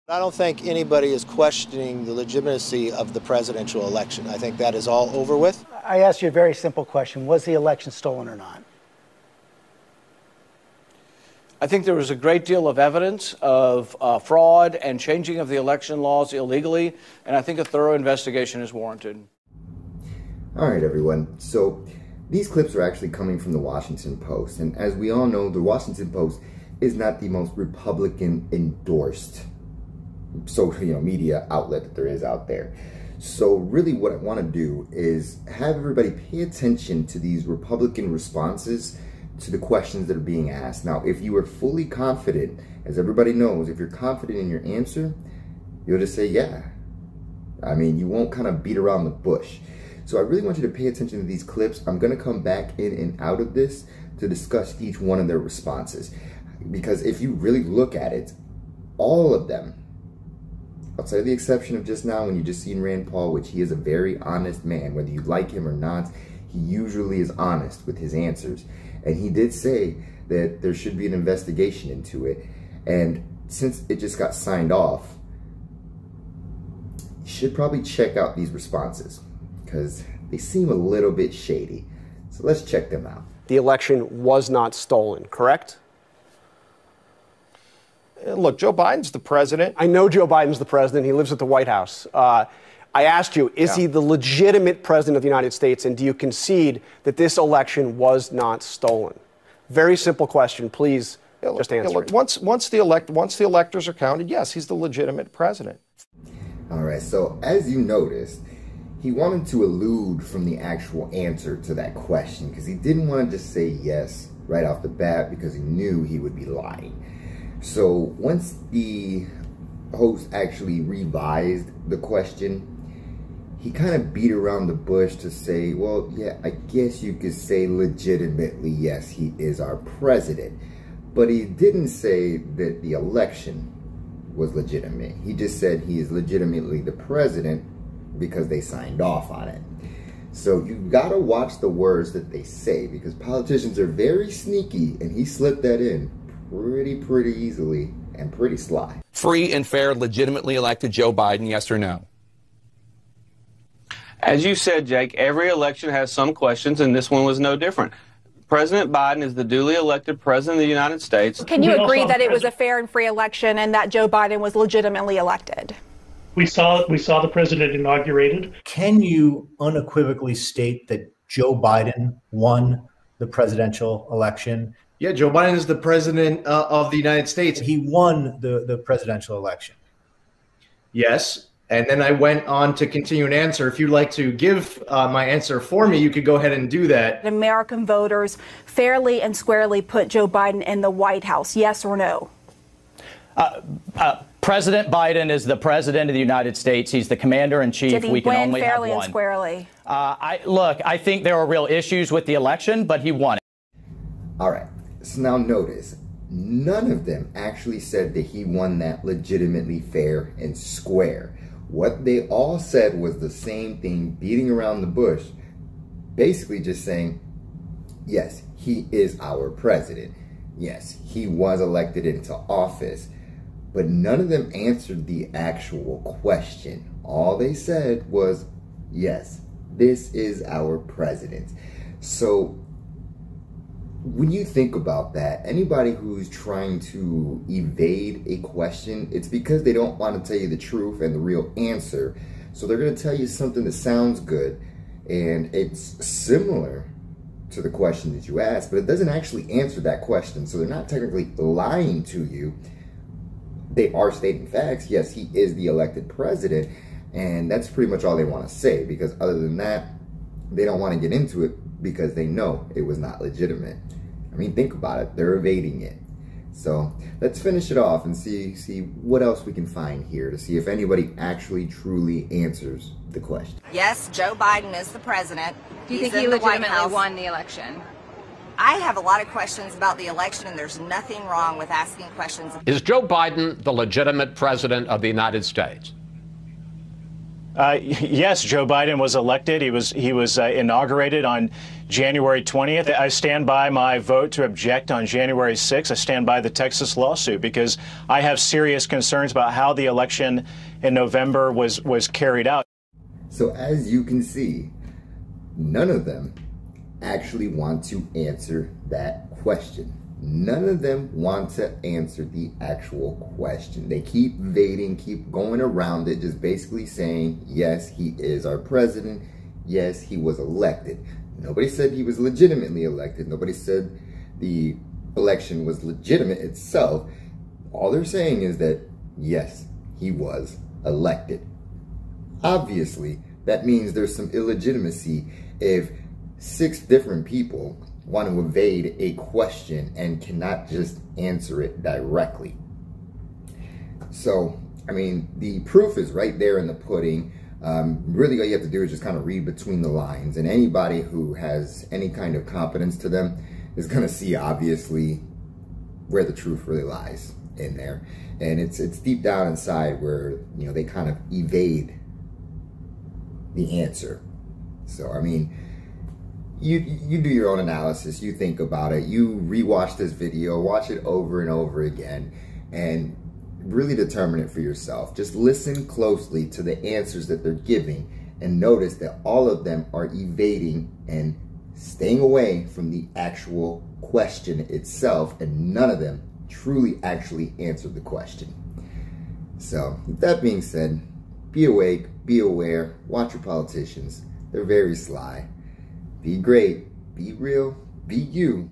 I don't think anybody is questioning the legitimacy of the presidential election. I think that is all over with. I asked you a very simple question. Was the election stolen or not? I think there was a great deal of evidence of fraud and changing of the election laws illegally, and I think a thorough investigation is warranted. All right, everyone. So these clips are actually coming from the Washington Post, and as we all know, the Washington Post is not the most Republican-endorsed social media outlet that there is out there. So really what I want to do is have everybody pay attention to these Republican responses to the questions that are being asked. Now, if you are fully confident, as everybody knows, if you're confident in your answer, you'll just say, yeah. I mean, you won't kind of beat around the bush. So I really want you to pay attention to these clips. I'm going to come back in and out of this to discuss each one of their responses. Because if you really look at it, all of them, outside of the exception of just now when you just seen Rand Paul, which he is a very honest man, whether you like him or not, he usually is honest with his answers. And he did say that there should be an investigation into it. And since it just got signed off, you should probably check out these responses because they seem a little bit shady. So let's check them out. The election was not stolen, correct? Look, Joe Biden's the president. I know Joe Biden's the president. He lives at the White House. I asked you, is he the legitimate president of the United States, and do you concede that this election was not stolen? Very simple question. Please just answer it. Once the electors are counted, yes, he's the legitimate president. All right, so as you noticed, he wanted to elude from the actual answer to that question because he didn't want to just say yes right off the bat because he knew he would be lying. So once the host actually revised the question, he kind of beat around the bush to say, well, yeah, I guess you could say legitimately, yes, he is our president. But he didn't say that the election was legitimate. He just said he is legitimately the president because they signed off on it. So you gotta watch the words that they say because politicians are very sneaky, and he slipped that in pretty easily and pretty sly. Free and fair, legitimately elected Joe Biden, yes or no? As you said, Jake, every election has some questions, and this one was no different. President Biden is the duly elected president of the United States. Can you agree that it was a fair and free election and that Joe Biden was legitimately elected? We saw the president inaugurated. Can you unequivocally state that Joe Biden won the presidential election? Yeah, Joe Biden is the president of the United States. He won the presidential election. Yes. And then I went on to continue an answer. If you'd like to give my answer for me, you could go ahead and do that. American voters fairly and squarely put Joe Biden in the White House, yes or no? President Biden is the president of the United States. He's the commander-in-chief. Did he we can win only fairly have one. And squarely? Look, I think there were real issues with the election, but he won it. All right. So now notice, none of them actually said that he won that legitimately fair and square. What they all said was the same thing, beating around the bush, basically just saying, yes, he is our president. Yes, he was elected into office. But none of them answered the actual question. All they said was, yes, this is our president. So when you think about that, anybody who's trying to evade a question, it's because they don't want to tell you the truth and the real answer. So they're going to tell you something that sounds good and it's similar to the question that you asked, but it doesn't actually answer that question. So they're not technically lying to you. They are stating facts. Yes, he is the elected president, and that's pretty much all they want to say, because other than that, they don't want to get into it because they know it was not legitimate. I mean, think about it. They're evading it. So let's finish it off and see what else we can find here to see if anybody actually truly answers the question. Yes, Joe Biden is the president. Do you think he legitimately won the election? I have a lot of questions about the election, and there's nothing wrong with asking questions. Is Joe Biden the legitimate president of the United States? Yes, Joe Biden was elected. He was inaugurated on January 20th. I stand by my vote to object on January 6th. I stand by the Texas lawsuit because I have serious concerns about how the election in November was carried out. So as you can see, none of them actually want to answer that question. None of them want to answer the actual question. They keep evading, keep going around it, just basically saying, yes, he is our president. Yes, he was elected. Nobody said he was legitimately elected. Nobody said the election was legitimate itself. All they're saying is that, yes, he was elected. Obviously, that means there's some illegitimacy if 6 different people want to evade a question and cannot just answer it directly. So, I mean, the proof is right there in the pudding. Really all you have to do is just kind of read between the lines, and anybody who has any kind of competence to them is going to see obviously where the truth really lies in there. And it's deep down inside where, you know, they kind of evade the answer. So, I mean, you do your own analysis, you think about it, you rewatch this video, watch it over and over again, and really determine it for yourself. Just listen closely to the answers that they're giving and notice that all of them are evading and staying away from the actual question itself, and none of them truly actually answered the question. So, with that being said, be awake, be aware, watch your politicians. They're very sly. Be great, be real, be you.